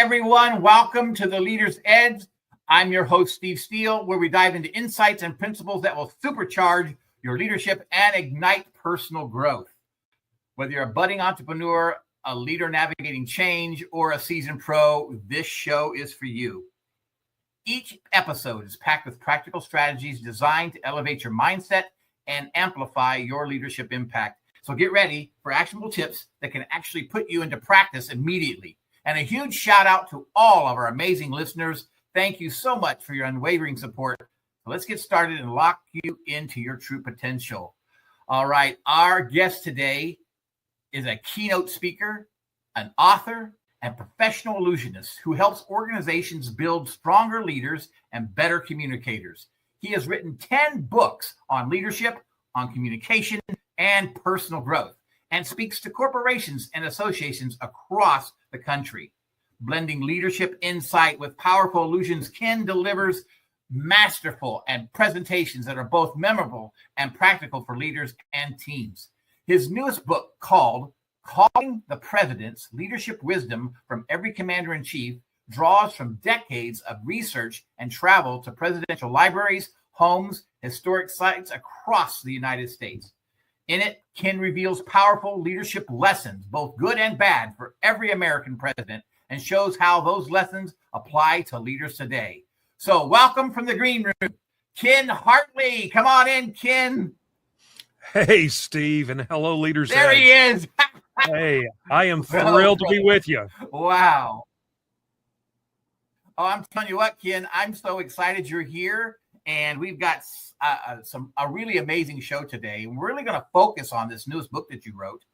everyone. Welcome to the Leader's Edge. I'm your host, Steele, where we dive into insights and principles that will supercharge your leadership and ignite personal growth. Whether you're a budding entrepreneur, a leader navigating change, or a seasoned pro, this show is for you. Each episode is packed with practical strategies designed to elevate your mindset and amplify your leadership impact. So get ready for actionable tips that can actually put you into practice immediately. And a huge shout out to all of our amazing listeners. Thank you so much for your unwavering support. So let's get started and lock you into your true potential. All right. Our guest today is a keynote speaker, an author, and professional illusionist who helps organizations build stronger leaders and better communicators. He has written 10 books on leadership, on communication, and personal growth, and speaks to corporations and associations across the country. Blending leadership insight with powerful illusions, Ken delivers masterful and presentations that are both memorable and practical for leaders and teams. His newest book, called Calling the Presidents, Leadership Wisdom from Every Commander-in-Chief, draws from decades of research and travel to presidential libraries, homes, historic sites across the United States. In it, Ken reveals powerful leadership lessons, both good and bad, for every American president, and shows how those lessons apply to leaders today. So welcome from the green room, Ken Hartley. Come on in, Ken. Hey, Steve, and hello, Leaders There Edge. he is. Hey, I am thrilled to be with you. Wow. Oh, I'm telling you what, Ken, I'm so excited you're here. And we've got a really amazing show today. We're really going to focus on this newest book that you wrote,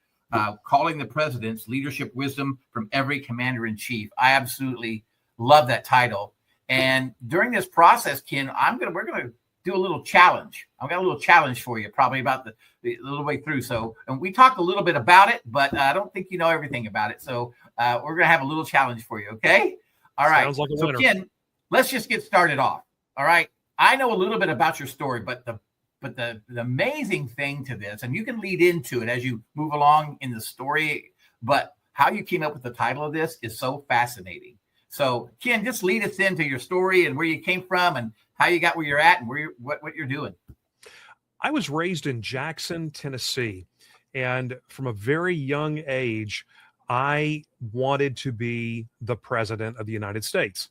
Calling the Presidents, Leadership Wisdom from Every Commander-in-Chief. I absolutely love that title. And during this process, Ken, we're going to do a little challenge. I've got a little challenge for you, probably about the little way through. So, and we talked a little bit about it, but I don't think you know everything about it. So we're going to have a little challenge for you. Okay. All right. Sounds like a winner. Ken, let's just get started off. All right. I know a little bit about your story, but the amazing thing to this, and you can lead into it as you move along in the story, but how you came up with the title of this is so fascinating. So, Ken, just lead us into your story and where you came from and how you got where you're at and what you're doing. I was raised in Jackson, Tennessee, and from a very young age, I wanted to be the president of the United States.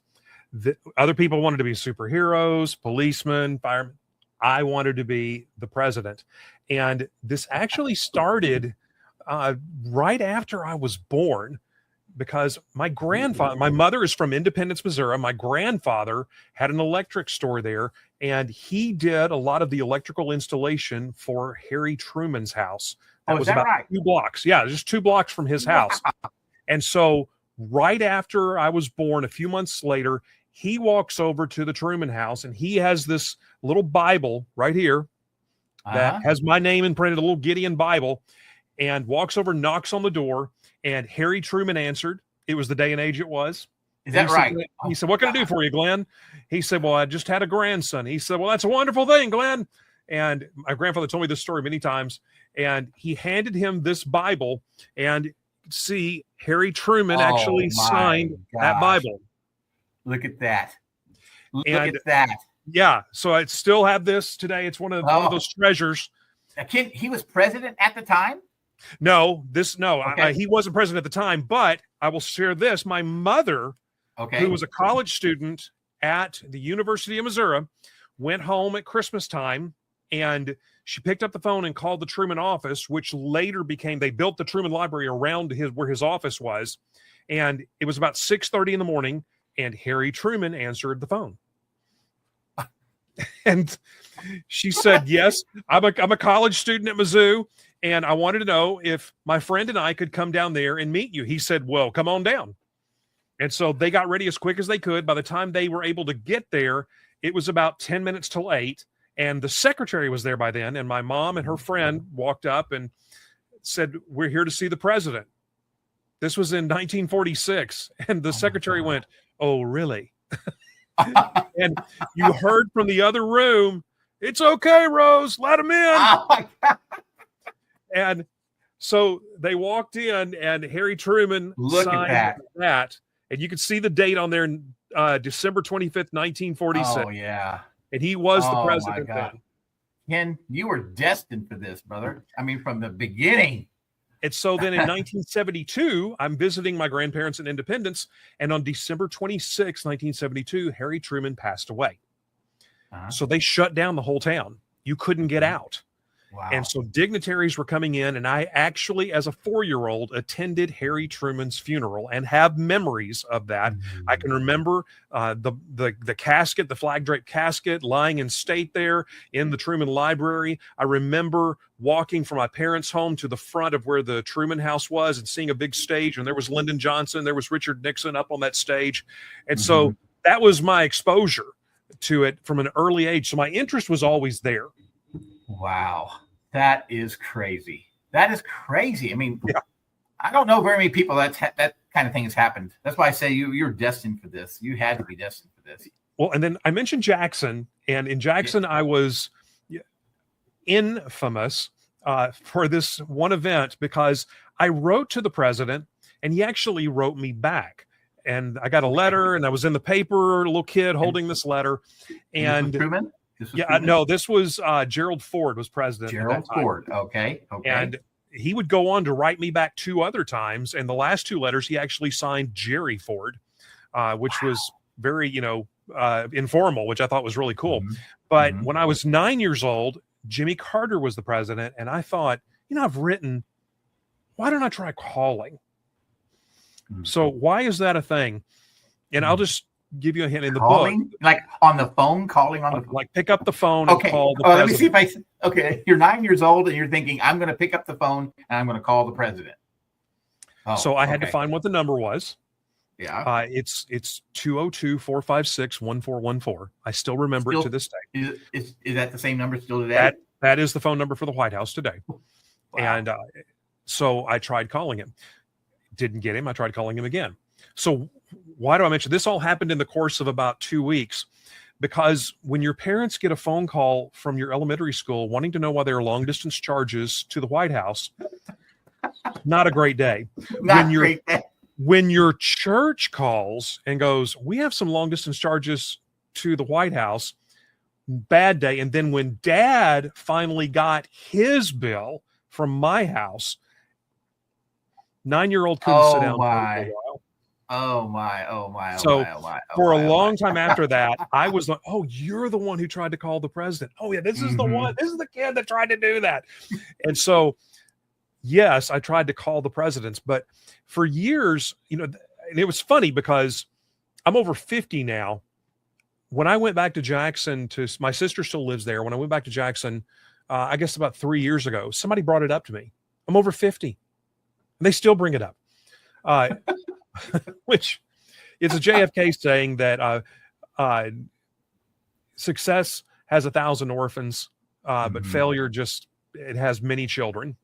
Other people wanted to be superheroes, policemen, firemen. I wanted to be the president. And this actually started right after I was born, because my mother is from Independence, Missouri. My grandfather had an electric store there, and he did a lot of the electrical installation for Harry Truman's house. That was about right? 2 blocks. Yeah, just 2 blocks from his house. And so right after I was born, a few months later, he walks over to the Truman house, and he has this little Bible right here that has my name imprinted, a little Gideon Bible, and walks over, knocks on the door, and Harry Truman answered. It was the day and age it was. Is that right? He said, "What can I do for you, Glenn?" He said, "Well, I just had a grandson." He said, "Well, that's a wonderful thing, Glenn." And my grandfather told me this story many times, and he handed him this Bible, and see, Harry Truman actually signed that Bible. Look at that. Look at that. Yeah. So I still have this today. It's one of those treasures. Ken, he was president at the time? No, Okay. He wasn't president at the time, but I will share this. My mother, who was a college student at the University of Missouri, went home at Christmas time, and she picked up the phone and called the Truman office, which later they built the Truman Library around where his office was. And it was about 6:30 in the morning, and Harry Truman answered the phone. And she said, "Yes, I'm a college student at Mizzou, and I wanted to know if my friend and I could come down there and meet you." He said, "Well, come on down." And so they got ready as quick as they could. By the time they were able to get there, it was about 10 minutes till 8, and the secretary was there by then. And my mom and her friend walked up and said, "We're here to see the president." This was in 1946. And the secretary went, "Oh, really?" And you heard from the other room, "It's okay, Rose, let him in." Oh my God. And so they walked in, and Harry Truman Look signed at that. And you can see the date on there, December 25th, 1946. Oh, yeah. And he was the Oh, my president God. then. Ken, you were destined for this, brother. I mean, from the beginning. And so then in 1972, I'm visiting my grandparents in Independence. And on December 26, 1972, Harry Truman passed away. So they shut down the whole town. You couldn't get out. Wow. And so dignitaries were coming in, and I actually, as a 4-year-old, attended Harry Truman's funeral and have memories of that. I can remember the casket, the flag draped casket, lying in state there in the Truman Library. I remember walking from my parents' home to the front of where the Truman House was and seeing a big stage, and there was Lyndon Johnson, there was Richard Nixon up on that stage. And so that was my exposure to it from an early age. So my interest was always there. Wow. That is crazy. That is crazy. I mean, I don't know very many people that kind of thing has happened. That's why I say you're destined for this. You had to be destined for this. Well, and then I mentioned Jackson, and in Jackson, I was infamous for this one event because I wrote to the president, and he actually wrote me back. And I got a letter, and I was in the paper, a little kid holding this letter. And Truman? No, this was Gerald Ford was president. Gerald Ford. Okay. And he would go on to write me back 2 other times. And the last 2 letters, he actually signed Jerry Ford, which was very, informal, which I thought was really cool. But when I was 9 years old, Jimmy Carter was the president. And I thought, I've written, why don't I try calling? So why is that a thing? And I'll just give you a hint in the book. Like on the phone, calling on the like pick up the phone and call the president. Let me see if you're 9 years old and you're thinking, I'm going to pick up the phone and I'm going to call the president. So I had to find what the number was. Yeah. It's 202-456-1414. I still remember it to this day. Is that the same number still today? That is the phone number for the White House today. Wow. And so I tried calling him. Didn't get him. I tried calling him again. So why do I mention this? All happened in the course of about 2 weeks, because when your parents get a phone call from your elementary school wanting to know why there are long distance charges to the White House, not a great day. When your church calls and goes, we have some long distance charges to the White House, bad day. And then when Dad finally got his bill from my house, 9-year-old couldn't sit down for a while. Oh my. For a long time after that, I was like, oh, you're the one who tried to call the president. Oh yeah, this is the one. This is the kid that tried to do that. And so, yes, I tried to call the presidents, but for years, and it was funny because I'm over 50 now. When I went back to Jackson, my sister still lives there. When I went back to Jackson, I guess about 3 years ago, somebody brought it up to me. I'm over 50. And they still bring it up, which is a JFK saying that success has 1,000 orphans, but failure it has many children.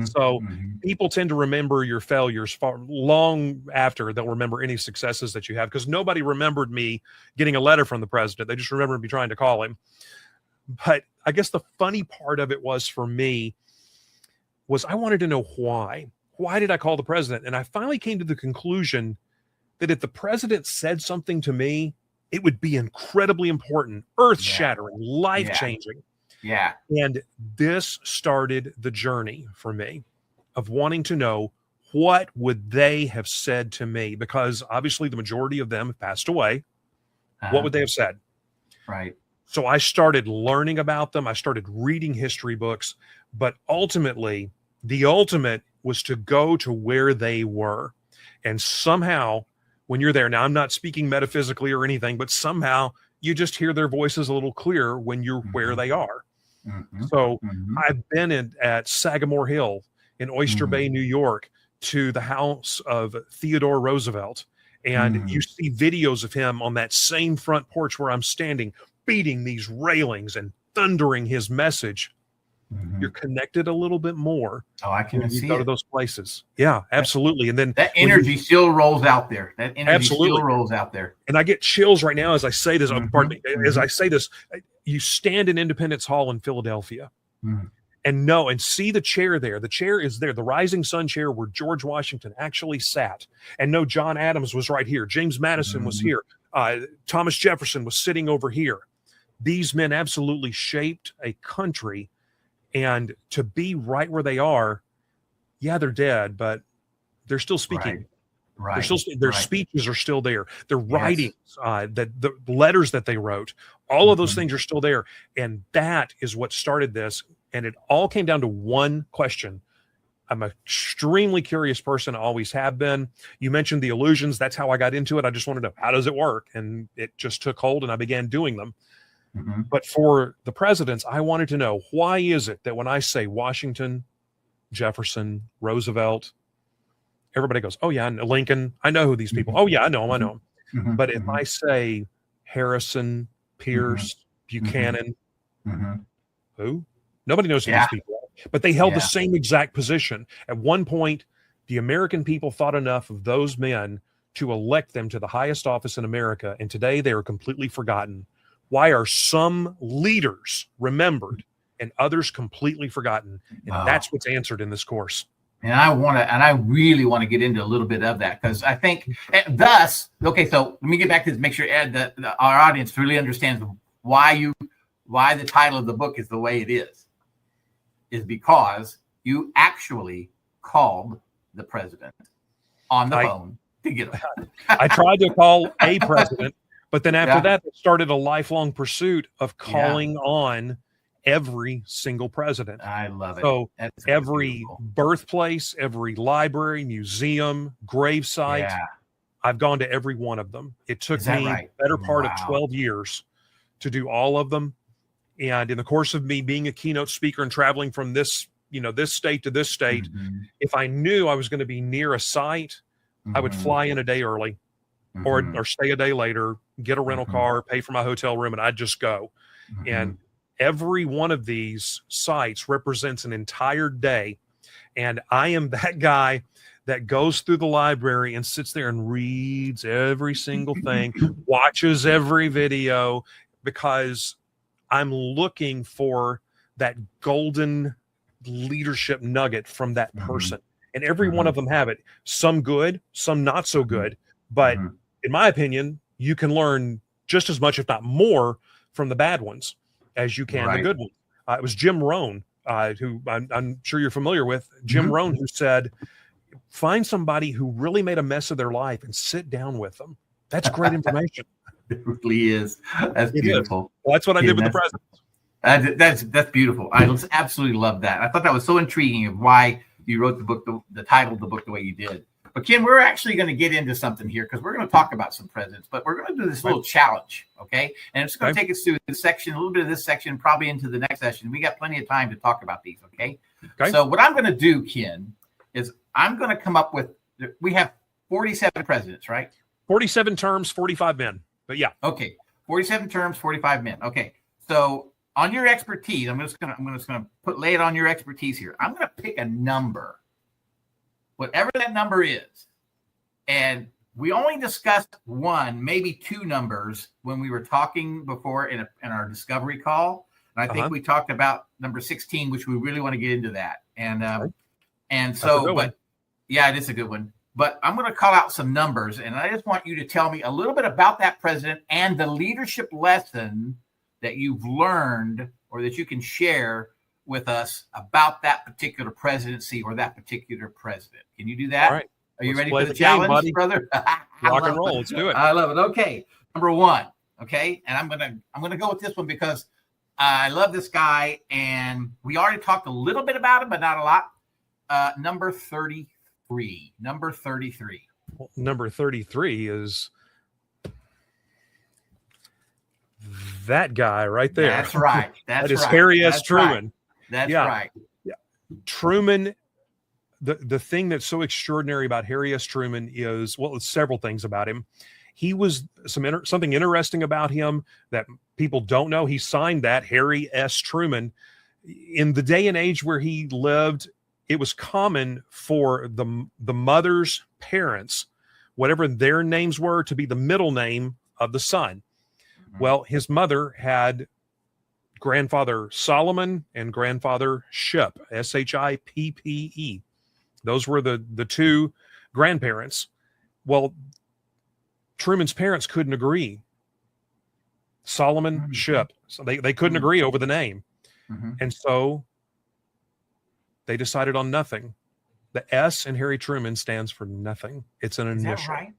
So people tend to remember your failures far long after they'll remember any successes that you have, because nobody remembered me getting a letter from the president. They just remembered me trying to call him. But I guess the funny part of it was, for me, was I wanted to know why. Why did I call the president? And I finally came to the conclusion that if the president said something to me, it would be incredibly important, earth-shattering, life-changing. Yeah. And this started the journey for me of wanting to know, what would they have said to me? Because obviously the majority of them have passed away. What would they have said? Right. So I started learning about them. I started reading history books, but ultimately, the ultimate was to go to where they were. And somehow, when you're there, now I'm not speaking metaphysically or anything, but somehow you just hear their voices a little clearer when you're where they are. So I've been at Sagamore Hill in Oyster Bay, New York, to the house of Theodore Roosevelt. And you see videos of him on that same front porch where I'm standing, beating these railings and thundering his message. You're connected a little bit more. Oh, I can see go to those places. Yeah, absolutely. And then that energy still rolls out there. That energy still rolls out there. And I get chills right now as I say this. Pardon me. As I say this, you stand in Independence Hall in Philadelphia, and see the chair there. The chair is there, the Rising Sun chair where George Washington actually sat. And no, John Adams was right here. James Madison was here. Thomas Jefferson was sitting over here. These men absolutely shaped a country, and to be right where they are, yeah, they're dead, but they're still speaking. Right. They're still, their speeches are still there. Their writings, that the letters that they wrote, all of those things are still there. And that is what started this. And it all came down to one question. I'm an extremely curious person, always have been. You mentioned the illusions. That's how I got into it. I just wanted to know, how does it work? And it just took hold, and I began doing them. But for the presidents, I wanted to know, why is it that when I say Washington, Jefferson, Roosevelt, everybody goes, oh yeah, Lincoln, I know who these people. Oh yeah, I know them. But if I say Harrison, Pierce, Buchanan, who? Nobody knows who these people are. But they held the same exact position. At one point, the American people thought enough of those men to elect them to the highest office in America, and today they are completely forgotten. Why are some leaders remembered and others completely forgotten? And that's what's answered in this course. And I really want to get into a little bit of that, because I think thus, okay, so let me get back to this, make sure Ed, our audience really understands why the title of the book is the way it is because you actually called the president on the phone to get him. I tried to call a president, but then after that, it started a lifelong pursuit of calling on every single president. I love it. So every birthplace, every library, museum, gravesite, I've gone to every one of them. It took me the better part of 12 years to do all of them. And in the course of me being a keynote speaker and traveling from this, this state to this state, if I knew I was going to be near a site, I would fly in a day early or stay a day later, get a rental car, pay for my hotel room, and I'd just go. And every one of these sites represents an entire day. And I am that guy that goes through the library and sits there and reads every single thing, watches every video, because I'm looking for that golden leadership nugget from that person. And every one of them have it. Some good, some not so good. But in my opinion, you can learn just as much, if not more, from the bad ones as you can the good ones. It was Jim Rohn, who I'm sure you're familiar with, Jim Rohn, who said, find somebody who really made a mess of their life and sit down with them. That's great information. It really is. That's beautiful. Well, that's what I did with the presidents. That's beautiful. I absolutely love that. I thought that was so intriguing of why you wrote the book, the title of the book the way you did. But Ken, we're actually going to get into something here because we're going to talk about some presidents, but we're going to do this little challenge, okay? And it's going to take us through this section, a little bit of this section, probably into the next session. We got plenty of time to talk about these, okay? So what I'm going to do, Ken, is I'm going to come up with, we have 47 presidents, right? 47 terms, 45 men. But yeah. Okay. 47 terms, 45 men. Okay. So on your expertise, I'm just gonna lay it on your expertise here. I'm gonna pick a number, whatever that number is. And we only discussed one, maybe two numbers when we were talking before in our discovery call. And I think we talked about number 16, which we really want to get into that. And so, but yeah, it is a good one. But I'm going to call out some numbers, and I just want you to tell me a little bit about that president and the leadership lesson that you've learned or that you can share with us about that particular presidency or that particular president. Can you do that? All right. Are you ready for the challenge, brother? Rock and roll. Let's do it. I love it. Okay. Number one. Okay. And I'm going to go with this one because I love this guy, and we already talked a little bit about him, but not a lot. Number 33. Number 33. Well, number 33 is that guy right there. That's right. That is Harry S. Truman. That's right. Yeah. Truman, the thing that's so extraordinary about Harry S. Truman is, well, it's several things about him. He was something interesting about him that people don't know. He signed that, Harry S. Truman. In the day and age where he lived, it was common for the mother's parents, whatever their names were, to be the middle name of the son. Well, his mother had grandfather Solomon and grandfather Shippe, Shipppe. Those were the two grandparents. Well, Truman's parents couldn't agree. Solomon, Shippe. So they couldn't agree over the name. And so they decided on nothing. The S in Harry Truman stands for nothing. It's an initial. Is that right?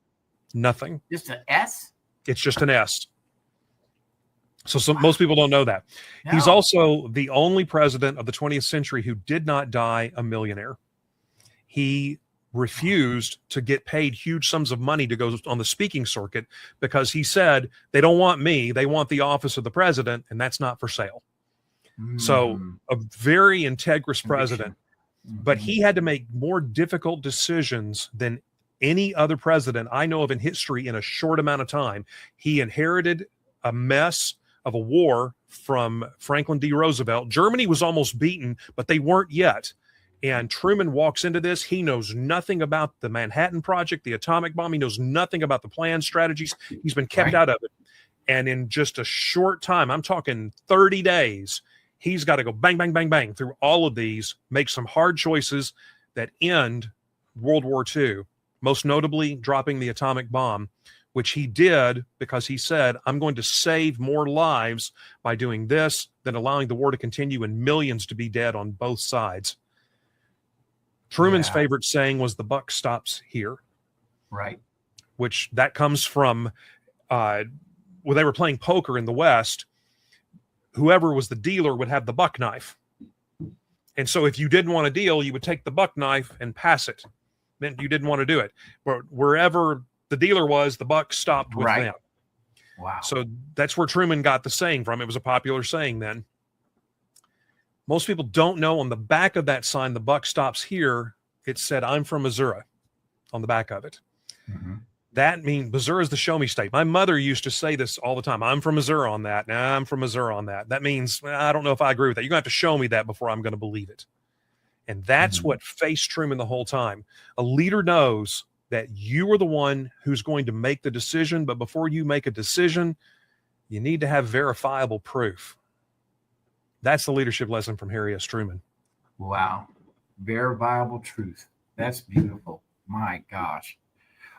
Nothing. Just an S? It's just an S. So most people don't know that. No. He's also the only president of the 20th century who did not die a millionaire. He refused to get paid huge sums of money to go on the speaking circuit because he said, they don't want me, they want the office of the president, and that's not for sale. So a very integrous president, but he had to make more difficult decisions than any other president I know of in history in a short amount of time. He inherited a mess of a war from Franklin D. Roosevelt. Germany was almost beaten, but they weren't yet. And Truman walks into this. He knows nothing about the Manhattan Project, the atomic bomb. He knows nothing about the plan, strategies. He's been kept out of it. And in just a short time, I'm talking 30 days, he's got to go bang, bang, bang, bang through all of these, make some hard choices that end World War II, most notably dropping the atomic bomb, which he did because he said, I'm going to save more lives by doing this than allowing the war to continue and millions to be dead on both sides. Truman's favorite saying was, the buck stops here. Right. Which that comes from when they were playing poker in the West, whoever was the dealer would have the buck knife. And so if you didn't want to deal, you would take the buck knife and pass it. Meant you didn't want to do it. But wherever the dealer was, the buck stopped with them. Wow. So that's where Truman got the saying from. It was a popular saying then. Most people don't know on the back of that sign, the buck stops here, it said, I'm from Missouri on the back of it. That means Missouri is the show me state. My mother used to say this all the time. I'm from Missouri on that. Nah, I'm from Missouri on that. That means, I don't know if I agree with that. You're going to have to show me that before I'm going to believe it. And that's what faced Truman the whole time. A leader knows that you are the one who's going to make the decision, but before you make a decision, you need to have verifiable proof. That's the leadership lesson from Harry S. Truman. Wow. Verifiable truth. That's beautiful. My gosh.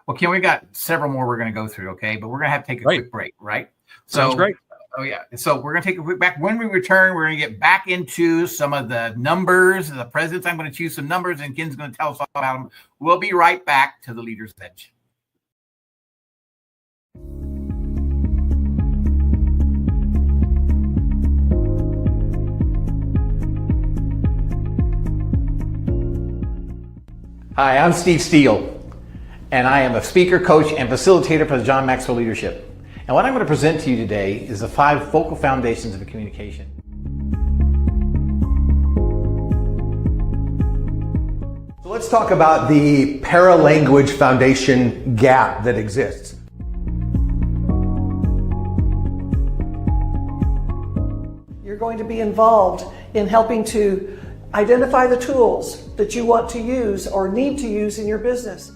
Well, Ken, we got several more we're going to go through, okay? But we're going to have to take a quick break, right? Sounds great. Oh, yeah. So we're going to take a quick break. When we return, we're going to get back into some of the numbers, the presidents. I'm going to choose some numbers, and Ken's going to tell us all about them. We'll be right back to the Leader's Edge. Hi, I'm Steve Steele, and I am a speaker, coach, and facilitator for the John Maxwell Leadership. And what I'm going to present to you today is the 5 focal foundations of communication. So let's talk about the paralanguage foundation gap that exists. You're going to be involved in helping to identify the tools that you want to use or need to use in your business.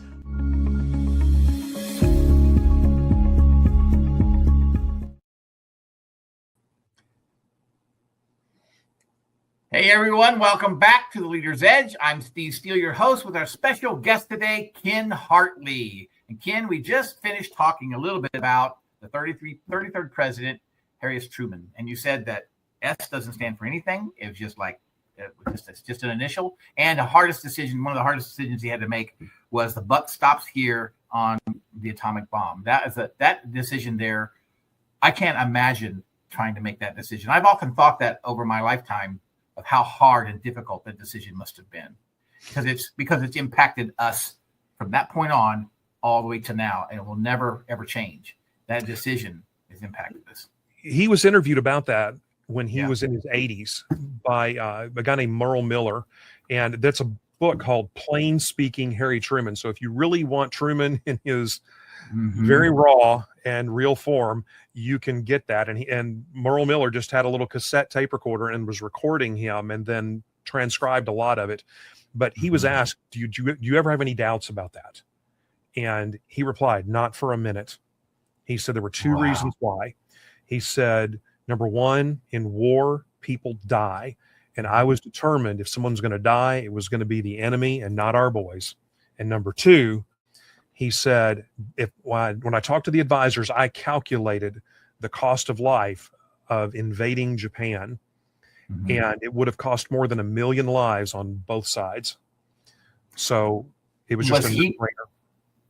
Hey everyone, welcome back to the Leader's Edge. I'm Steve Steele, your host, with our special guest today, Ken Hartley. And Ken, we just finished talking a little bit about the 33rd president, Harry S. Truman. And you said that S doesn't stand for anything. It was just like, it's just an initial. And one of the hardest decisions he had to make was the buck stops here on the atomic bomb. That decision there, I can't imagine trying to make that decision. I've often thought that over my lifetime, of how hard and difficult that decision must have been, because it's impacted us from that point on all the way to now, and it will never ever change. That decision has impacted us. He was interviewed about that when he was in his 80s by a guy named Merle Miller, and that's a book called Plain Speaking Harry Truman. So if you really want Truman in his very raw and real form, you can get that. And Merle Miller just had a little cassette tape recorder and was recording him and then transcribed a lot of it. But he was asked, do you ever have any doubts about that? And he replied, not for a minute. He said there were 2 reasons why. He said, Number one, in war, people die. And I was determined if someone's going to die, it was going to be the enemy and not our boys. And number two, he said, when I talked to the advisors, I calculated the cost of life of invading Japan, and it would have cost more than 1 million lives on both sides. So it was just a no-brainer.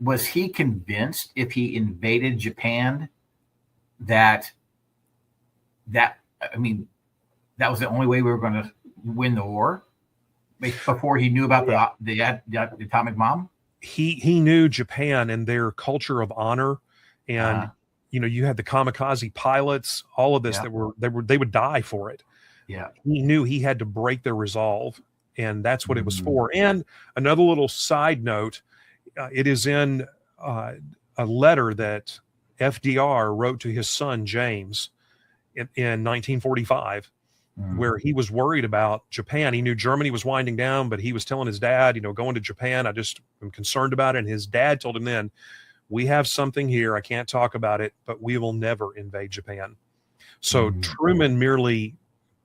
Was he convinced if he invaded Japan that was the only way we were going to win the war before he knew about the atomic bomb? He knew Japan and their culture of honor, and you had the kamikaze pilots, all of this they would die for it. Yeah, he knew he had to break their resolve, and that's what it was for. And another little side note, it is in a letter that FDR wrote to his son James in 1945. Where he was worried about Japan. He knew Germany was winding down, but he was telling his dad, going to Japan, I just am concerned about it. And his dad told him then, we have something here. I can't talk about it, but we will never invade Japan. So Truman merely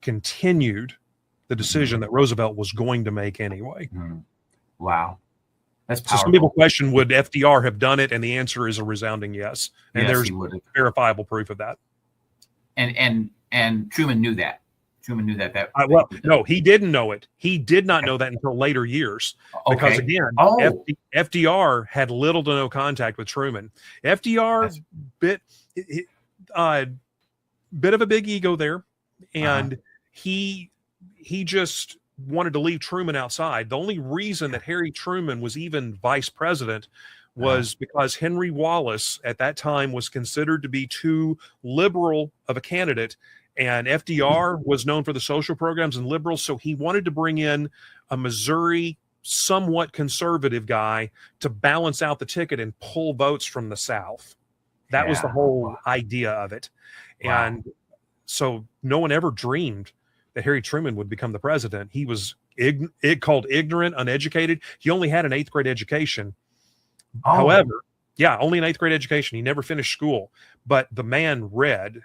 continued the decision that Roosevelt was going to make anyway. Wow. That's powerful. So some people question, would FDR have done it? And the answer is a resounding yes. And there's verifiable proof of that. And Truman knew that. Truman knew that. No, he didn't know it. He did not know that until later years. Because again, FDR had little to no contact with Truman. FDR bit of a big ego there, and he just wanted to leave Truman outside. The only reason that Harry Truman was even vice president was because Henry Wallace at that time was considered to be too liberal of a candidate. And FDR was known for the social programs and liberals, so he wanted to bring in a Missouri, somewhat conservative guy to balance out the ticket and pull votes from the South. That was the whole idea of it. Wow. And so no one ever dreamed that Harry Truman would become the president. He was called ignorant, uneducated. He only had an 8th grade education. However, only an 8th grade education. He never finished school, but the man read.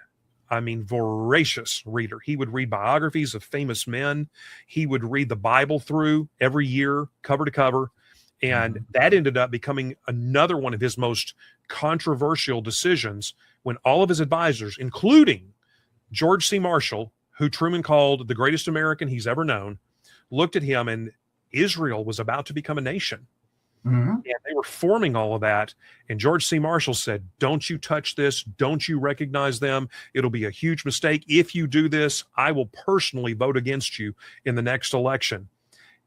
Voracious reader. He would read biographies of famous men. He would read the Bible through every year, cover to cover. And that ended up becoming another one of his most controversial decisions when all of his advisors, including George C. Marshall, who Truman called the greatest American he's ever known, looked at him, and Israel was about to become a nation. And they were forming all of that. And George C. Marshall said, don't you touch this. Don't you recognize them. It'll be a huge mistake. If you do this, I will personally vote against you in the next election.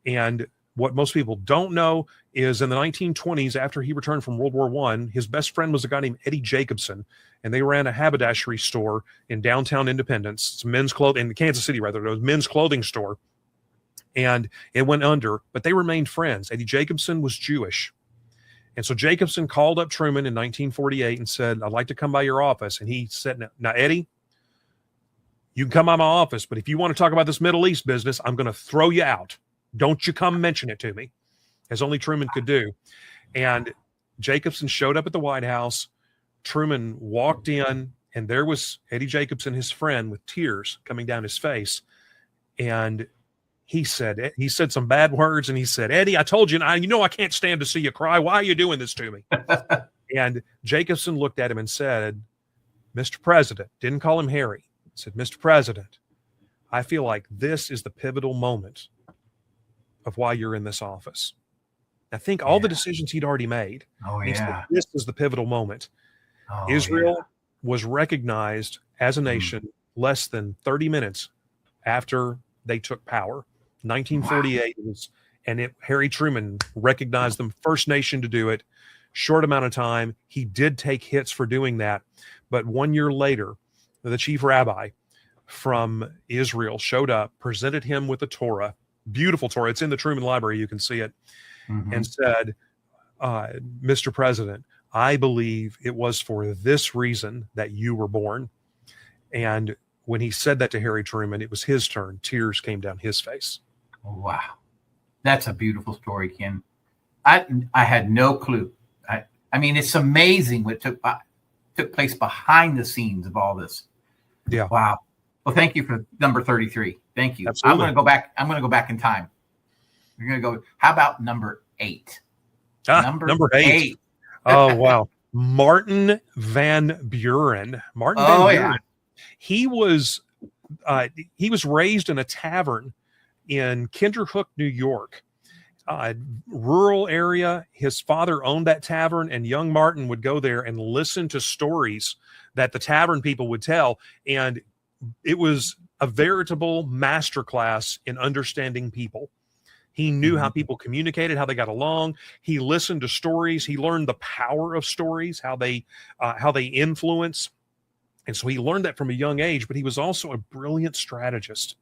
And what most people don't know is in the 1920s, after he returned from World War I, his best friend was a guy named Eddie Jacobson. And they ran a haberdashery store in downtown Independence. It's men's clothing, in Kansas City, rather. It was a men's clothing store. And it went under, but they remained friends. Eddie Jacobson was Jewish. And so Jacobson called up Truman in 1948 and said, I'd like to come by your office. And he said, now, Eddie, you can come by my office, but if you want to talk about this Middle East business, I'm going to throw you out. Don't you come mention it to me, as only Truman could do. And Jacobson showed up at the White House. Truman walked in, and there was Eddie Jacobson, his friend, with tears coming down his face. And he said some bad words, and he said, Eddie, I told you, I can't stand to see you cry. Why are you doing this to me? And Jacobson looked at him and said, Mr. President, didn't call him Harry, said, Mr. President, I feel like this is the pivotal moment of why you're in this office. Now think all the decisions he'd already made. He said, this is the pivotal moment. Israel was recognized as a nation less than 30 minutes after they took power. 1948 Harry Truman recognized them, first nation to do it. Short amount of time. He did take hits for doing that. But 1 year later, the chief rabbi from Israel showed up, presented him with the Torah, beautiful Torah. It's in the Truman Library. You can see it. And said, Mr. President, I believe it was for this reason that you were born. And when he said that to Harry Truman, it was his turn. Tears came down his face. Wow. That's a beautiful story, Ken. I had no clue. I mean, it's amazing what took place behind the scenes of all this. Yeah. Wow. Well, thank you for number 33. Thank you. Absolutely. I'm going to go back. I'm going to go back in time. We're going to go. How about number 8? Number 8. Oh, wow. Martin Van Buren. Martin Van Buren. Yeah. He was raised in a tavern in Kinderhook, New York. Rural area. His father owned that tavern, and young Martin would go there and listen to stories that the tavern people would tell. And it was a veritable masterclass in understanding people. He knew how people communicated, how they got along. He listened to stories. He learned the power of stories, how they influence. And so he learned that from a young age, but he was also a brilliant strategist.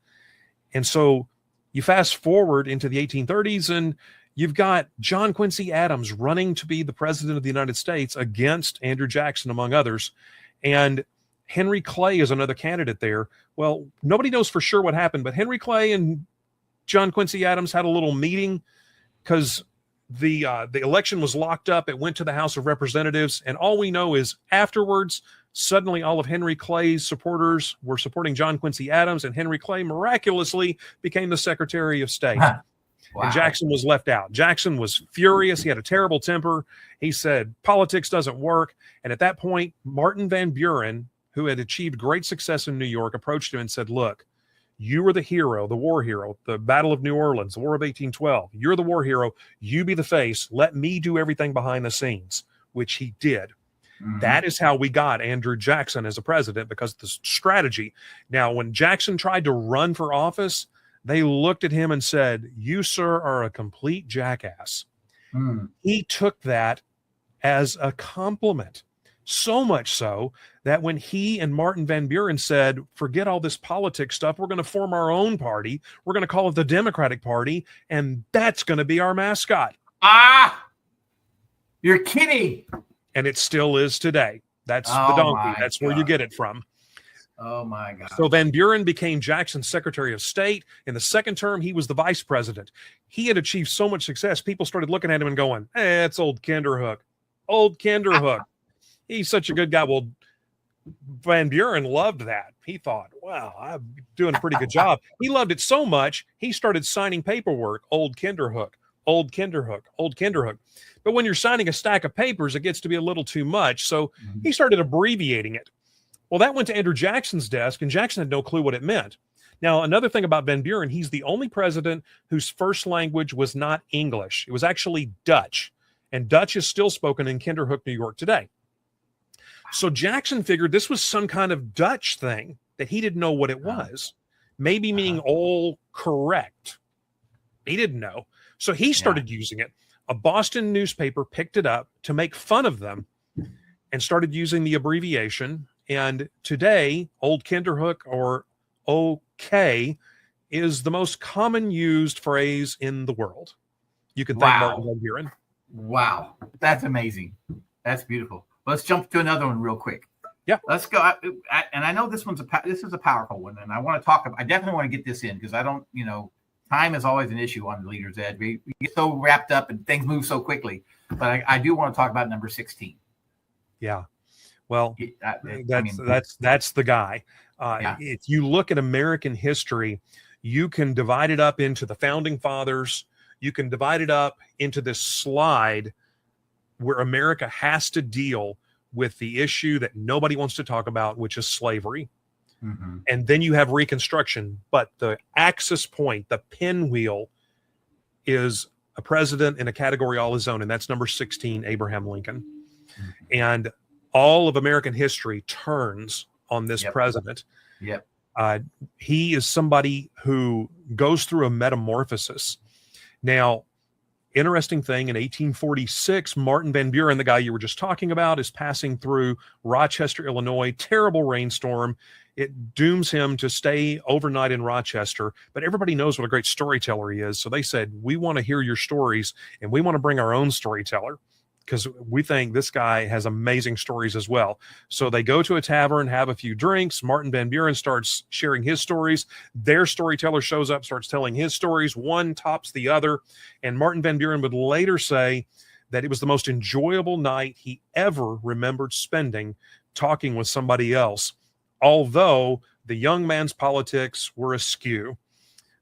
And so you fast forward into the 1830s, and you've got John Quincy Adams running to be the president of the United States against Andrew Jackson, among others. And Henry Clay is another candidate there. Well, nobody knows for sure what happened, but Henry Clay and John Quincy Adams had a little meeting because the election was locked up. It went to the House of Representatives, and all we know is afterwards, suddenly all of Henry Clay's supporters were supporting John Quincy Adams, and Henry Clay miraculously became the Secretary of State. Wow. And Jackson was left out. Jackson was furious. He had a terrible temper. He said, politics doesn't work. And at that point, Martin Van Buren, who had achieved great success in New York, approached him and said, look, you were the hero, the war hero, the Battle of New Orleans, the War of 1812. You're the war hero. You be the face. Let me do everything behind the scenes, which he did. That is how we got Andrew Jackson as a president, because of the strategy. Now, when Jackson tried to run for office, they looked at him and said, you, sir, are a complete jackass. He took that as a compliment. So much so that when he and Martin Van Buren said, forget all this politics stuff, we're going to form our own party. We're going to call it the Democratic Party, and that's going to be our mascot. You're kidding. And it still is today. That's the donkey. That's where you get it from. Oh, my God. So Van Buren became Jackson's Secretary of State. In the second term, he was the vice president. He had achieved so much success, people started looking at him and going, it's old Kinderhook. Old Kinderhook. He's such a good guy. Well, Van Buren loved that. He thought, wow, I'm doing a pretty good job. He loved it so much, he started signing paperwork, old Kinderhook, old Kinderhook, old Kinderhook. But when you're signing a stack of papers, it gets to be a little too much. So he started abbreviating it. Well, that went to Andrew Jackson's desk, and Jackson had no clue what it meant. Now, another thing about Van Buren, he's the only president whose first language was not English. It was actually Dutch. And Dutch is still spoken in Kinderhook, New York today. So Jackson figured this was some kind of Dutch thing that he didn't know what it was. Maybe meaning all correct. He didn't know. So he started using it. A Boston newspaper picked it up to make fun of them and started using the abbreviation. And today, Old Kinderhook, or OK, is the most common used phrase in the world. You can thank Martin Van Buren. Wow. That's amazing. That's beautiful. Let's jump to another one real quick. Yeah. Let's go. And I know this is a powerful one, and I want to talk about, I definitely want to get this in because I don't, time is always an issue on the Leader's Edge. We get so wrapped up and things move so quickly. But I do want to talk about number 16. Yeah. Well, that's the guy. If you look at American history, you can divide it up into the founding fathers. You can divide it up into this slide where America has to deal with the issue that nobody wants to talk about, which is slavery. And then you have Reconstruction. But the axis point, the pinwheel, is a president in a category all his own, and that's number 16, Abraham Lincoln. And all of American history turns on this president. He is somebody who goes through a metamorphosis. Now, interesting thing, in 1846, Martin Van Buren, the guy you were just talking about, is passing through Rochester, Illinois. Terrible rainstorm. It dooms him to stay overnight in Rochester, but everybody knows what a great storyteller he is. So they said, we want to hear your stories, and we want to bring our own storyteller because we think this guy has amazing stories as well. So they go to a tavern, have a few drinks. Martin Van Buren starts sharing his stories. Their storyteller shows up, starts telling his stories. One tops the other. And Martin Van Buren would later say that it was the most enjoyable night he ever remembered spending talking with somebody else. Although the young man's politics were askew.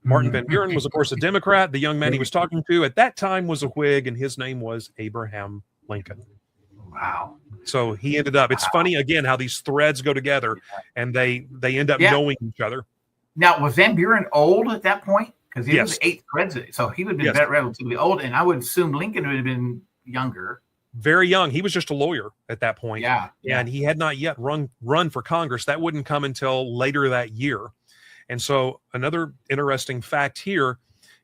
Martin Van Buren was, of course, a Democrat. The young man he was talking to at that time was a Whig, and his name was Abraham Lincoln. Wow. So he ended up, it's funny, again, how these threads go together, and they end up knowing each other. Now, was Van Buren old at that point? Because he was Yes. the 8th president, so he would have been relatively old, and I would assume Lincoln would have been younger. Very young. He was just a lawyer at that point. Yeah. And he had not yet run for Congress. That wouldn't come until later that year. And so another interesting fact here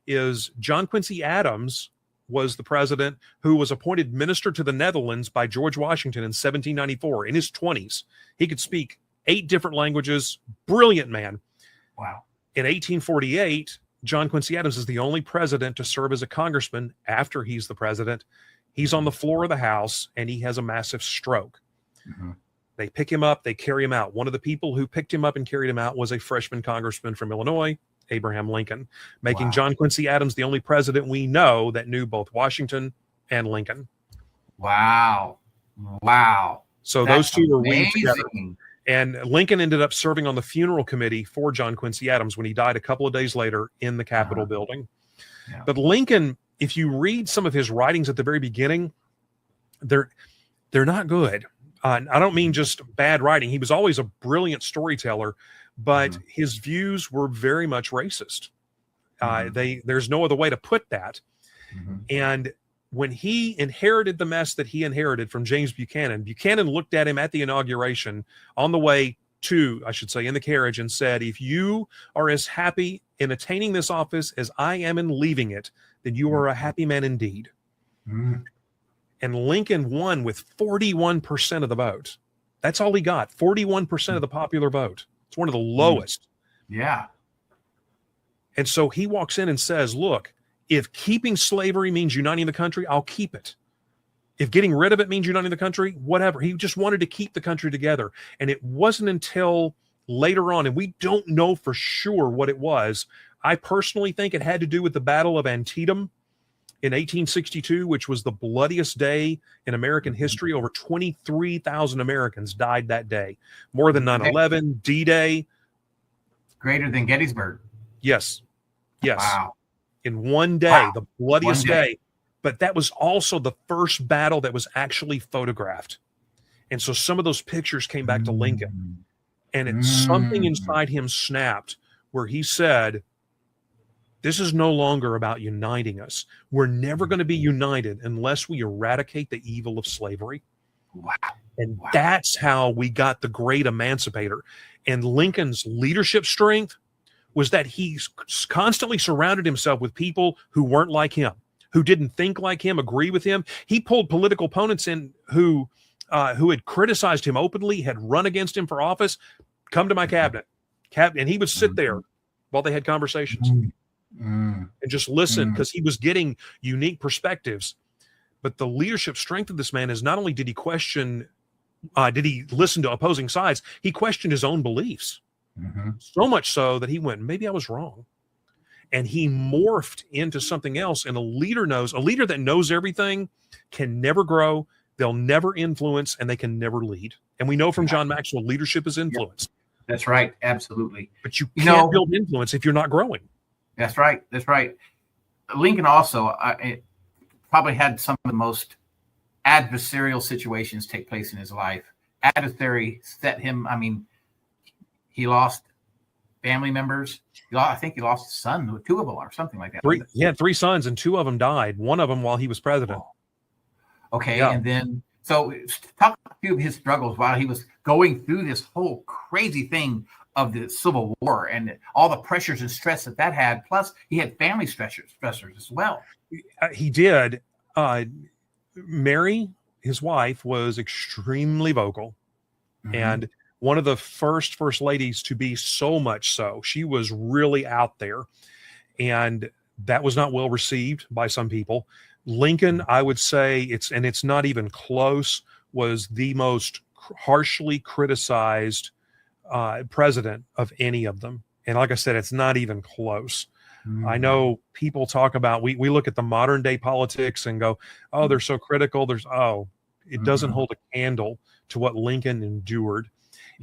is John Quincy Adams was the president who was appointed minister to the Netherlands by George Washington in 1794 in his 20s. He could speak 8 different languages. Brilliant man. Wow. In 1848, John Quincy Adams is the only president to serve as a congressman after he's the president. He's on the floor of the House, and he has a massive stroke. They pick him up, they carry him out. One of the people who picked him up and carried him out was a freshman congressman from Illinois, Abraham Lincoln, making John Quincy Adams the only president we know that knew both Washington and Lincoln. Wow. Wow. So That's those two were amazing. weaved together. And Lincoln ended up serving on the funeral committee for John Quincy Adams when he died a couple of days later in the Capitol building. Yeah. But Lincoln, if you read some of his writings at the very beginning, they're not good. I don't mean just bad writing. He was always a brilliant storyteller, but his views were very much racist. There's no other way to put that. And when he inherited the mess that he inherited from James Buchanan, Buchanan looked at him at the inauguration on the way to, I should say, in the carriage and said, if you are as happy in attaining this office as I am in leaving it, then you are a happy man indeed. And Lincoln won with 41% of the vote. That's all he got, 41% of the popular vote. It's one of the lowest. Yeah. And so he walks in and says, look, if keeping slavery means uniting the country, I'll keep it. If getting rid of it means uniting the country, whatever. He just wanted to keep the country together. And it wasn't until later on, and we don't know for sure what it was. I personally think it had to do with the Battle of Antietam in 1862, which was the bloodiest day in American history. Over 23,000 Americans died that day. More than 9/11, D-Day. Greater than Gettysburg. Yes. Yes. Wow. In one day, the bloodiest day. But that was also the first battle that was actually photographed. And so some of those pictures came back to Lincoln. And something inside him snapped where he said, this is no longer about uniting us. We're never going to be united unless we eradicate the evil of slavery. Wow. And that's how we got the great emancipator. And Lincoln's leadership strength was that he constantly surrounded himself with people who weren't like him, who didn't think like him, agree with him. He pulled political opponents in who had criticized him openly, had run against him for office. Come to my cabinet. And he would sit there while they had conversations and just listen, because he was getting unique perspectives. But the leadership strength of this man is not only did he listen to opposing sides, he questioned his own beliefs. So much so that he went, maybe I was wrong. And he morphed into something else. And a leader that knows everything can never grow. They'll never influence, and they can never lead. And we know from John Maxwell, leadership is influence. That's right. Absolutely. But you can't build influence if you're not growing. That's right. That's right. Lincoln also probably had some of the most adversarial situations take place in his life. Adversary set him, he lost family members. I think he lost his son, 2 of them or something like that. He had 3 sons, and 2 of them died. One of them while he was president. Okay. Yeah. And then, so talk a few of his struggles while he was going through this whole crazy thing of the Civil War and all the pressures and stress that had. Plus, he had family stressors as well. He did. Mary, his wife, was extremely vocal. And one of the first ladies to be so much so. She was really out there. And that was not well received by some people. Lincoln, I would say, it's not even close, was the most harshly criticized president of any of them. And like I said, it's not even close. I know people talk about, we look at the modern day politics and go, oh, they're so critical. It doesn't hold a candle to what Lincoln endured.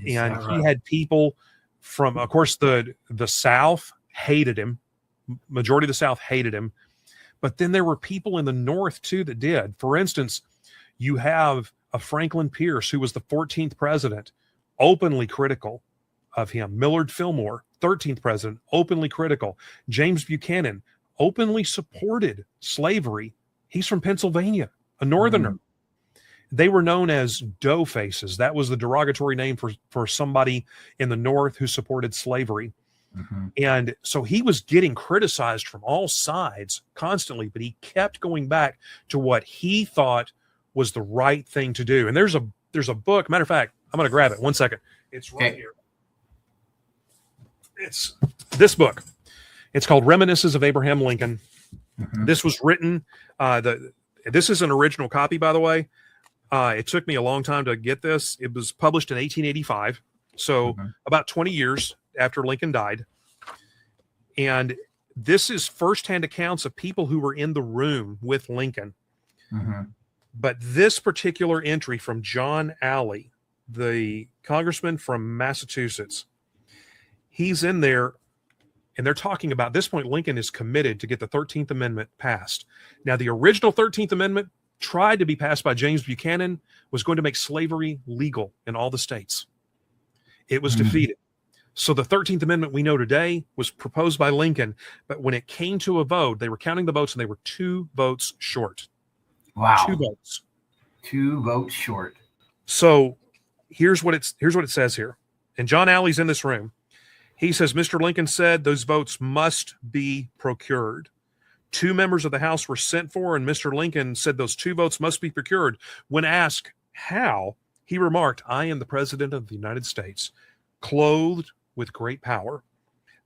And he had people from, of course, the South hated him. Majority of the South hated him. But then there were people in the North, too, that did. For instance, you have a Franklin Pierce, who was the 14th president, openly critical of him. Millard Fillmore, 13th president, openly critical. James Buchanan openly supported slavery. He's from Pennsylvania, a Northerner. They were known as dough faces. That was the derogatory name for somebody in the North who supported slavery. And so he was getting criticized from all sides constantly, but he kept going back to what he thought was the right thing to do. And there's a book. Matter of fact, I'm going to grab it. 1 second. It's right here. It's this book. It's called Reminiscences of Abraham Lincoln. This was written. This is an original copy, by the way. It took me a long time to get this. It was published in 1885, so about 20 years after Lincoln died. And this is firsthand accounts of people who were in the room with Lincoln. But this particular entry from John Alley, the congressman from Massachusetts, he's in there, and they're talking about, at this point, Lincoln is committed to get the 13th Amendment passed. Now, the original 13th Amendment tried to be passed by James Buchanan, was going to make slavery legal in all the states. It was defeated. So the 13th Amendment we know today was proposed by Lincoln, but when it came to a vote, they were counting the votes and they were 2 votes short. Wow. 2 votes. 2 votes short. So here's what it says here. And John Alley's in this room. He says, Mr. Lincoln said those votes must be procured. 2 members of the House were sent for, and Mr. Lincoln said those 2 votes must be procured. When asked how, he remarked, I am the President of the United States, clothed with great power.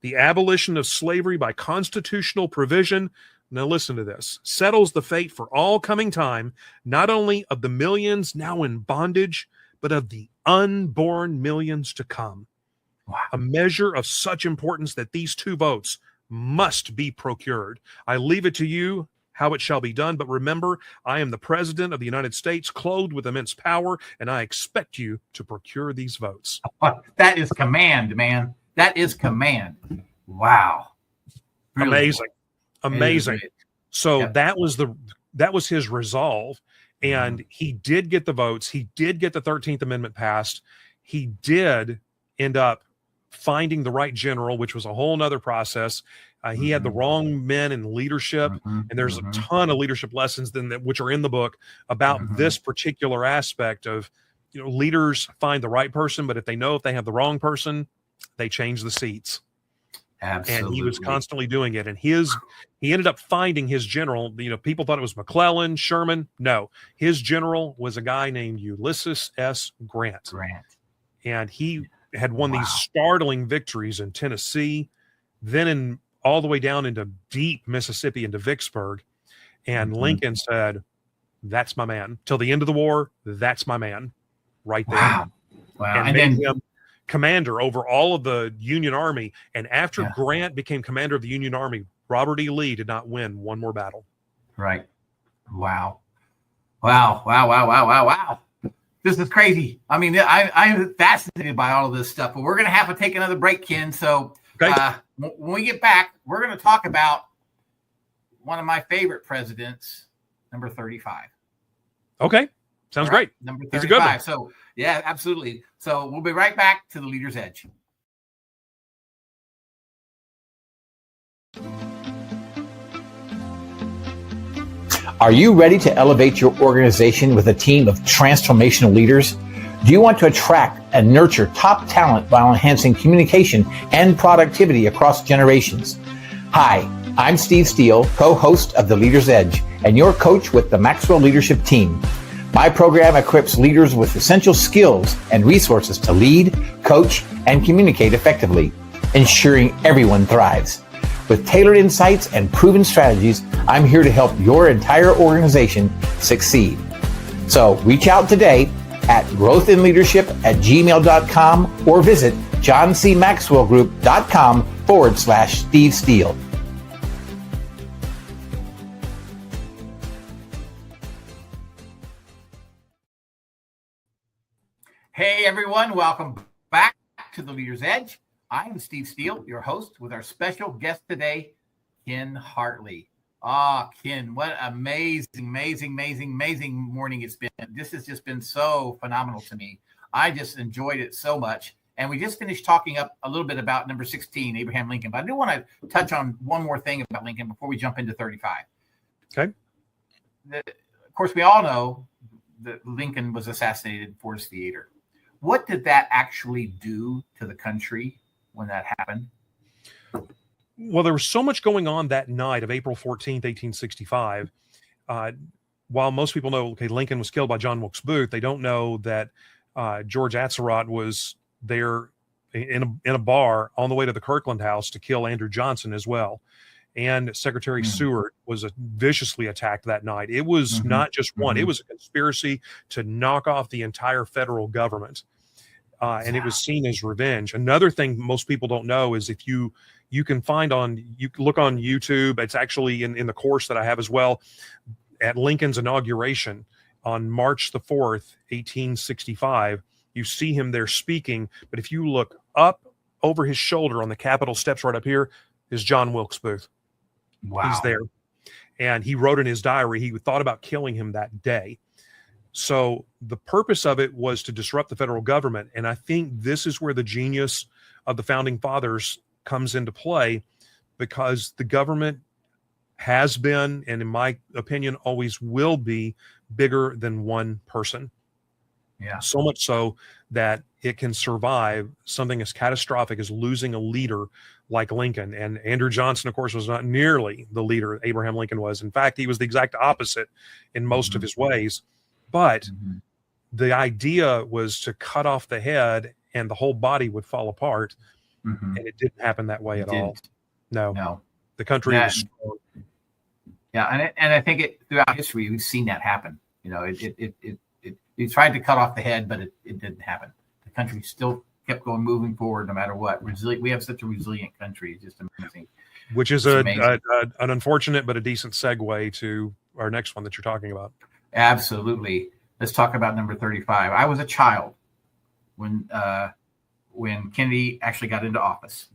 The abolition of slavery by constitutional provision, now listen to this, settles the fate for all coming time, not only of the millions now in bondage, but of the unborn millions to come. Wow. A measure of such importance that these 2 votes must be procured. I leave it to you how it shall be done, but remember, I am the President of the United States, clothed with immense power, and I expect you to procure these votes. That is command, man. That is command. Wow. Really. Amazing. So that was his resolve, and he did get the votes. He did get the 13th Amendment passed. He did end up finding the right general, which was a whole nother process. He had the wrong men in leadership, and there's a ton of leadership lessons which are in the book about this particular aspect of, leaders find the right person, but if they know if they have the wrong person, they change the seats. Absolutely. And he was constantly doing it. And he ended up finding his general. People thought it was McClellan, Sherman. No, his general was a guy named Ulysses S. Grant. And he had won these startling victories in Tennessee, then all the way down into deep Mississippi, into Vicksburg. And Lincoln said, that's my man. Till the end of the war, that's my man right there. Wow. And made him commander over all of the Union Army. And after Grant became commander of the Union Army, Robert E. Lee did not win one more battle. Right. Wow. Wow. This is crazy. I mean, I'm fascinated by all of this stuff, but we're going to have to take another break, Ken. So when we get back, we're going to talk about one of my favorite presidents, number 35. Okay. Sounds great. Number 35. He's a good one. So, yeah, absolutely. So we'll be right back to the Leader's Edge. Are you ready to elevate your organization with a team of transformational leaders? Do you want to attract and nurture top talent while enhancing communication and productivity across generations? Hi, I'm Steve Steele, co-host of The Leader's Edge, and your coach with the Maxwell Leadership Team. My program equips leaders with essential skills and resources to lead, coach, and communicate effectively, ensuring everyone thrives. With tailored insights and proven strategies, I'm here to help your entire organization succeed. So reach out today at growthinleadership@gmail.com or visit johncmaxwellgroup.com/Steve Steele. Hey, everyone. Welcome back to the Leader's Edge. I'm Steve Steele, your host, with our special guest today, Ken Hartley. Ken, what amazing morning it's been. This has just been so phenomenal to me. I just enjoyed it so much. And we just finished talking up a little bit about number 16, Abraham Lincoln. But I do want to touch on one more thing about Lincoln before we jump into 35. Okay. Of course, we all know that Lincoln was assassinated in Ford's Theater. What did that actually do to the country when that happened? Well, there was so much going on that night of April 14th, 1865. While most people know, okay, Lincoln was killed by John Wilkes Booth, they don't know that George Atzerodt was there in a bar on the way to the Kirkland House to kill Andrew Johnson as well. And Secretary Seward was viciously attacked that night. It was not just one. It was a conspiracy to knock off the entire federal government. And it was seen as revenge. Another thing most people don't know is if you can you can look on YouTube, it's actually in the course that I have as well, at Lincoln's inauguration on March the 4th, 1865, you see him there speaking. But if you look up over his shoulder on the Capitol steps right up here is John Wilkes Booth. Wow. He's there. And he wrote in his diary, he thought about killing him that day. So the purpose of it was to disrupt the federal government. And I think this is where the genius of the founding fathers comes into play, because the government has been, and in my opinion, always will be, bigger than one person. Yeah. So much so that it can survive something as catastrophic as losing a leader like Lincoln. And Andrew Johnson, of course, was not nearly the leader Abraham Lincoln was. In fact, he was the exact opposite in most of his ways. But the idea was to cut off the head and the whole body would fall apart. And it didn't happen that way at all. No. The country was. Yeah, and I think throughout history we've seen that happen. You know, it tried to cut off the head, but it didn't happen. The country still kept moving forward no matter what. We have such a resilient country. It's just amazing. Which is an unfortunate but a decent segue to our next one that you're talking about. Absolutely. Let's talk about number 35. I was a child when Kennedy actually got into office,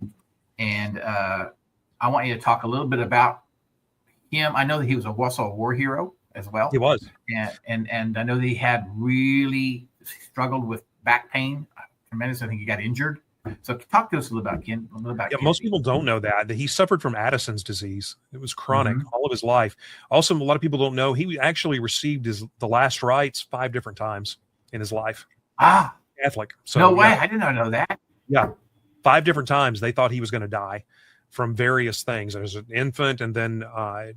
and I want you to talk a little bit about him. I know that he was also a war hero as well. He was. And I know that he had really struggled with back pain. Tremendous. I think he got injured. So talk to us a little about Ken. Most people don't know that he suffered from Addison's disease. It was chronic all of his life. Also, a lot of people don't know he actually received the last rites 5 different times in his life. Catholic. So, no way. I did not know that. Yeah. 5 different times they thought he was going to die from various things, as an infant, and then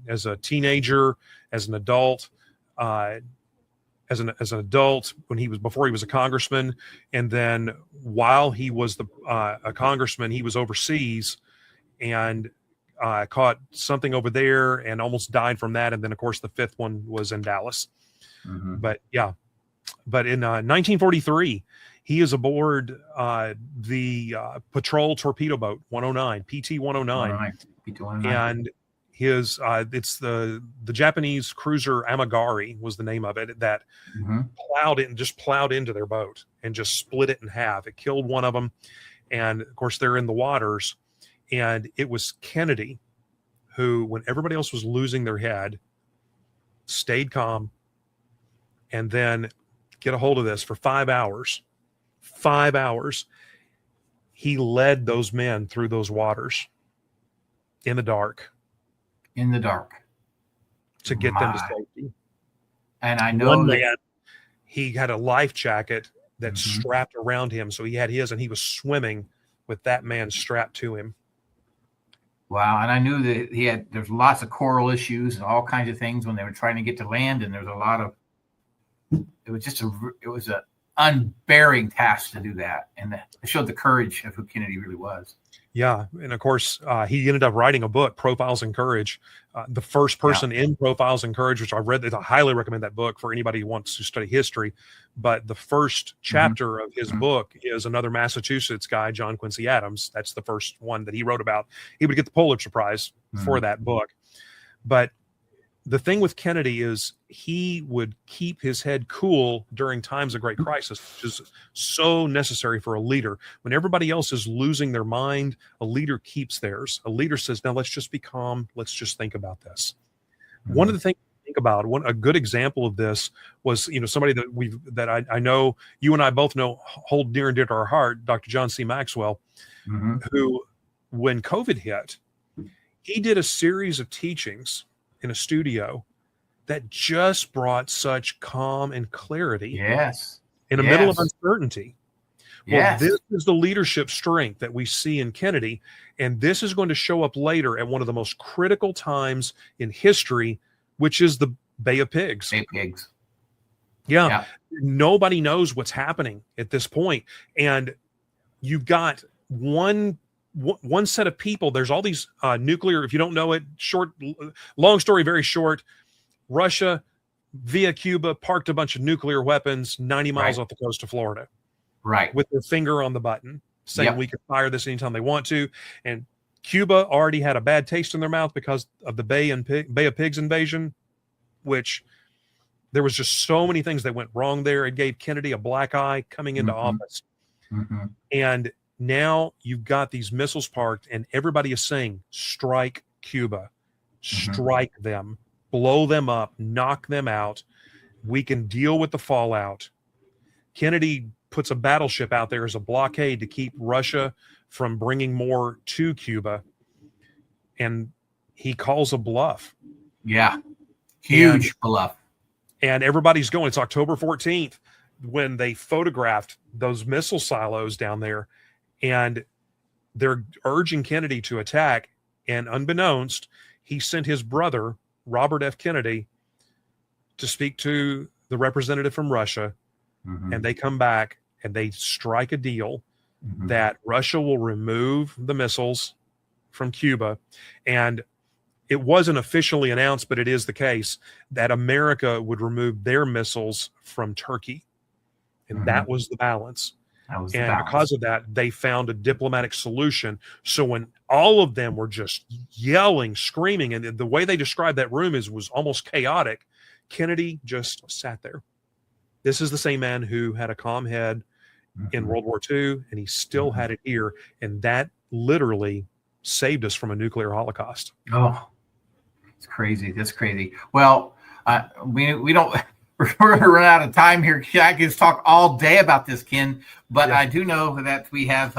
as a teenager, as an adult, as an adult before he was a congressman, and then while he was a congressman, he was overseas and caught something over there and almost died from that. And then, of course, the 5th one was in Dallas. But in 1943. He is aboard the patrol torpedo boat 109, PT 109, and it's the Japanese cruiser Amagari was the name of it that plowed into their boat and just split it in half. It killed one of them, and of course they're in the waters. And it was Kennedy who, when everybody else was losing their head, stayed calm, and then get a hold of this for 5 hours. 5 hours, he led those men through those waters in the dark to get them to safety. And I know that he had a life jacket that strapped around him, so he had his, and he was swimming with that man strapped to him. Wow. And I knew that there's lots of coral issues and all kinds of things when they were trying to get to land, and there's a lot of it was an unbearing task to do that, and it showed the courage of who Kennedy really was. Yeah, and of course, he ended up writing a book, Profiles in Courage, the first person in Profiles in Courage, which I read. I highly recommend that book for anybody who wants to study history. But the first chapter of his book is another Massachusetts guy, John Quincy Adams. That's the first one that he wrote about. He would get the Pulitzer Prize for that book. But the thing with Kennedy is he would keep his head cool during times of great crisis, which is so necessary for a leader. When everybody else is losing their mind, a leader keeps theirs. A leader says, now let's just be calm. Let's just think about this. Mm-hmm. One of the things to think about, a good example of this was, somebody that I know you and I both know hold near and dear to our heart, Dr. John C. Maxwell, mm-hmm. who, when COVID hit, he did a series of teachings in a studio that just brought such calm and clarity in the middle of uncertainty. Well, this is the leadership strength that we see in Kennedy, and this is going to show up later at one of the most critical times in history, which is the Bay of Pigs. Bay of Pigs. Yeah. Nobody knows what's happening at this point, and you've got one set of people. There's all these nuclear, if you don't know it, long story, very short, Russia via Cuba parked a bunch of nuclear weapons 90 miles off the coast of Florida. Right. With their finger on the button saying we can fire this anytime they want to. And Cuba already had a bad taste in their mouth because of the Bay of Pigs invasion, which there was just so many things that went wrong there. It gave Kennedy a black eye coming into office. Mm-hmm. And now you've got these missiles parked and everybody is saying, strike Cuba, strike them, blow them up, knock them out. We can deal with the fallout. Kennedy puts a battleship out there as a blockade to keep Russia from bringing more to Cuba. And he calls a bluff. Yeah. Huge bluff. And everybody's going, it's October 14th when they photographed those missile silos down there. And they're urging Kennedy to attack. And unbeknownst, he sent his brother, Robert F. Kennedy, to speak to the representative from Russia. Mm-hmm. And they come back and they strike a deal that Russia will remove the missiles from Cuba. And it wasn't officially announced, but it is the case that America would remove their missiles from Turkey. And that was the balance. Because of that, they found a diplomatic solution. So when all of them were just yelling, screaming, and the way they described that room was almost chaotic, Kennedy just sat there. This is the same man who had a calm head in World War II, and he still had it here. And that literally saved us from a nuclear holocaust. Oh, it's crazy. That's crazy. Well, we don't... We're going to run out of time here. I could talk all day about this, Ken, but I do know that we have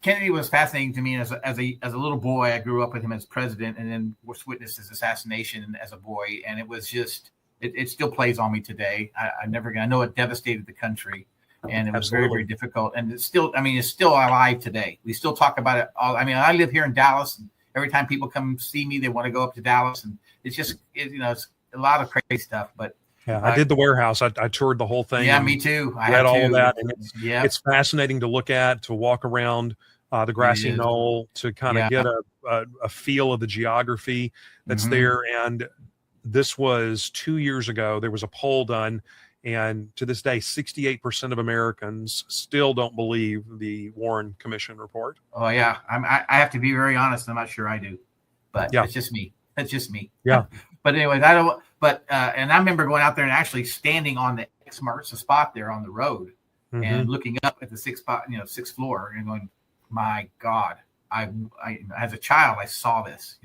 Kennedy was fascinating to me as a little boy. I grew up with him as president and then witnessed his assassination as a boy. And it was just, it still plays on me today. I know it devastated the country and it was very, very difficult. And it's still alive today. We still talk about it all. I live here in Dallas, and every time people come see me, they want to go up to Dallas, and it's just, it's a lot of crazy stuff. But I did the warehouse. I toured the whole thing. Yeah, me too. I read all of that, and it's fascinating to look at, to walk around the grassy knoll, to kind of get a feel of the geography that's there. And this was 2 years ago. There was a poll done, and to this day, 68% of Americans still don't believe the Warren Commission report. Oh yeah, I have to be very honest. I'm not sure I do, but it's just me. That's just me. Yeah. But anyways, I don't. But and I remember going out there and actually standing on the X marks the spot there on the road and looking up at the sixth floor and going, my God, I as a child I saw this,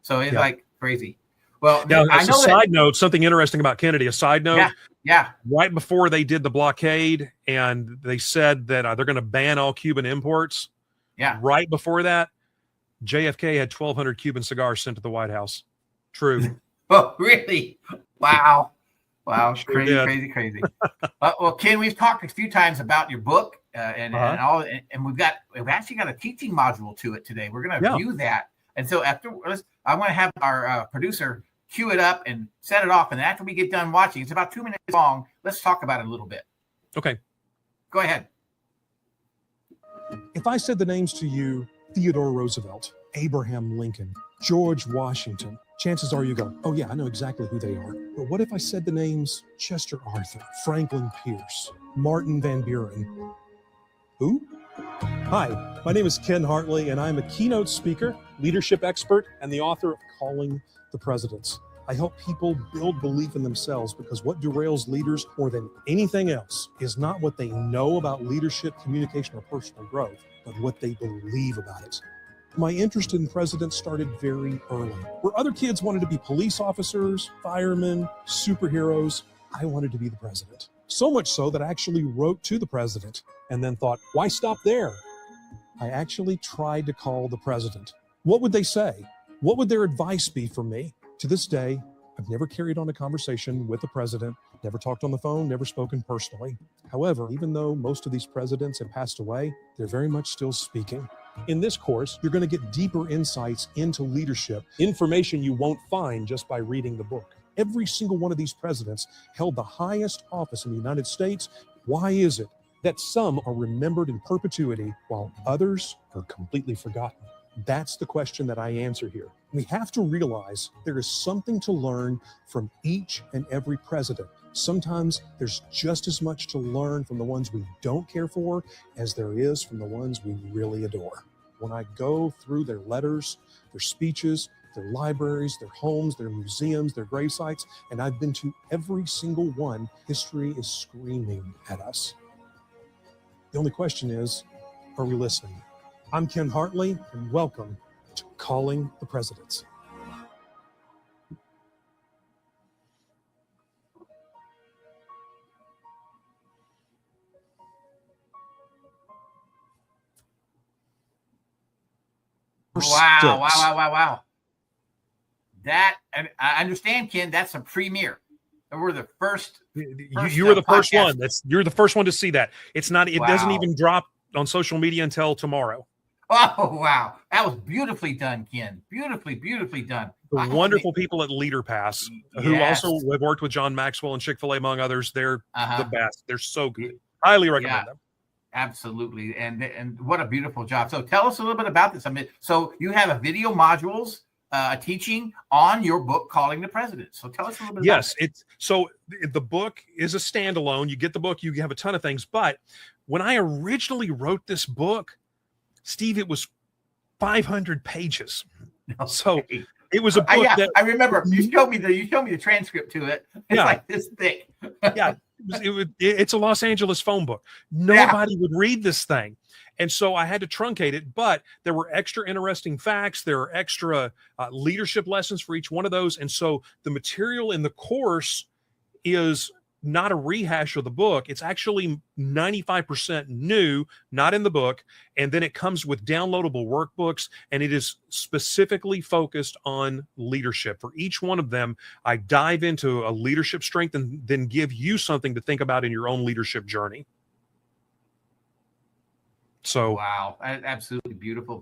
So it's like crazy. Well, now as a side note, something interesting about Kennedy. A side note. Yeah. Right before they did the blockade and they said that they're going to ban all Cuban imports. Yeah. Right before that, JFK had 1,200 Cuban cigars sent to the White House. True. Oh, really? Wow. Sure Crazy. Well, Ken, we've talked a few times about your book and all, and we've actually got a teaching module to it today. We're going to view that. And so I want to have our producer cue it up and set it off. And after we get done watching, it's about 2 minutes long. Let's talk about it a little bit. Okay. Go ahead. If I said the names to you, Theodore Roosevelt, Abraham Lincoln, George Washington, chances are you go, oh yeah, I know exactly who they are. But what if I said the names Chester Arthur, Franklin Pierce, Martin Van Buren? Who? Hi, my name is Ken Hartley, and I'm a keynote speaker, leadership expert, and the author of Calling the Presidents. I help people build belief in themselves because what derails leaders more than anything else is not what they know about leadership, communication, or personal growth, but what they believe about it. My interest in presidents started very early. Where other kids wanted to be police officers, firemen, superheroes, I wanted to be the president. So much so that I actually wrote to the president and then thought, why stop there? I actually tried to call the president. What would they say? What would their advice be for me? To this day, I've never carried on a conversation with the president, never talked on the phone, never spoken personally. However, even though most of these presidents have passed away, they're very much still speaking. In this course, you're going to get deeper insights into leadership, information you won't find just by reading the book. Every single one of these presidents held the highest office in the United States. Why is it that some are remembered in perpetuity while others are completely forgotten? That's the question that I answer here. We have to realize there is something to learn from each and every president. Sometimes there's just as much to learn from the ones we don't care for as there is from the ones we really adore. When I go through their letters, their speeches, their libraries, their homes, their museums, their grave sites, and I've been to every single one, history is screaming at us. The only question is, are we listening? I'm Ken Hartley, and welcome to Calling the Presidents. Wow. That, and I understand, Ken, that's a premiere. We're the first. You were the first podcast. one. You're the first one to see that. It's not. It doesn't even drop on social media until tomorrow. Oh, wow. That was beautifully done, Ken. Beautifully done. The wonderful people at Leader Pass, who also have worked with John Maxwell and Chick-fil-A, among others. They're the best. They're so good. Highly recommend them. Absolutely. And what a beautiful job. So tell us a little bit about this. I mean, so you have a video modules teaching on your book, Calling the President. So tell us a little bit about it. The book is a standalone. You get the book, you have a ton of things. But when I originally wrote this book, Steve, it was 500 pages. Okay. So it was a book that I remember you showed me the transcript to it. It's like this thick. It's a Los Angeles phone book. Nobody would read this thing. And so I had to truncate it, but there were extra interesting facts. There are extra leadership lessons for each one of those. And so the material in the course is not a rehash of the book. It's actually 95% new, not in the book. And then it comes with downloadable workbooks, and it is specifically focused on leadership. For each one of them, I dive into a leadership strength and then give you something to think about in your own leadership journey. So wow, absolutely beautiful.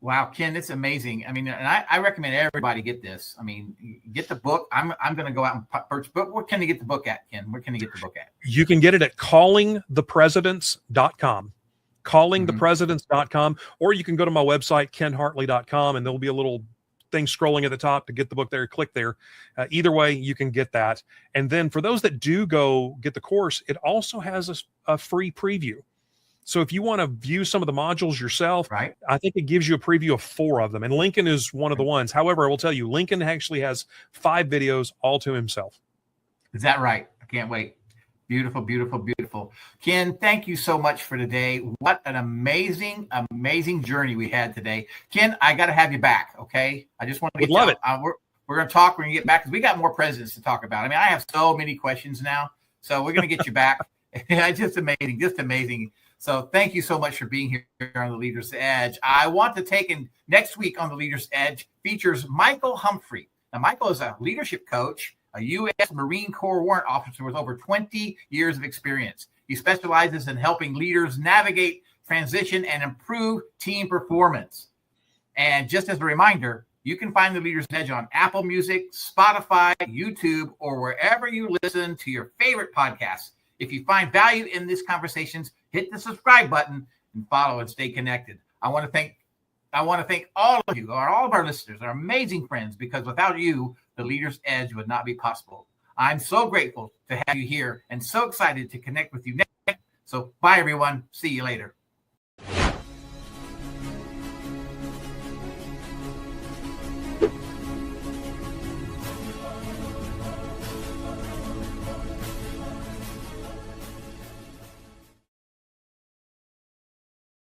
Wow, Ken, it's amazing. I mean, and I recommend everybody get this. I mean, get the book. I'm going to go out and purchase. But where can you get the book at, Ken? Where can you get the book at? You can get it at callingthepresidents.com. Callingthepresidents.com, or you can go to my website, kenhartley.com, and there'll be a little thing scrolling at the top to get the book there. Click there. Either way, you can get that. And then for those that do go get the course, it also has a free preview. So if you want to view some of the modules yourself, right, I think it gives you a preview of 4 of them. And Lincoln is one of the ones. However, I will tell you, Lincoln actually has 5 videos all to himself. Is that right? I can't wait. Beautiful. Ken, thank you so much for today. What an amazing journey we had today. Ken, I got to have you back, okay? I just want to get love it. We're going to talk. We're going to get back because we got more presidents to talk about. I mean, I have so many questions now. So we're going to get you back. Just amazing. So thank you so much for being here on the Leader's Edge. I want to take in next week on the Leader's Edge features Michael Humphrey. Now, Michael is a leadership coach, a U.S. Marine Corps warrant officer with over 20 years of experience. He specializes in helping leaders navigate transition and improve team performance. And just as a reminder, you can find the Leader's Edge on Apple Music, Spotify, YouTube, or wherever you listen to your favorite podcasts. If you find value in these conversations, hit the subscribe button and follow and stay connected. I want to thank all of you, all of our listeners, our amazing friends, because without you, the Leader's Edge would not be possible. I'm so grateful to have you here and so excited to connect with you next. So bye, everyone. See you later.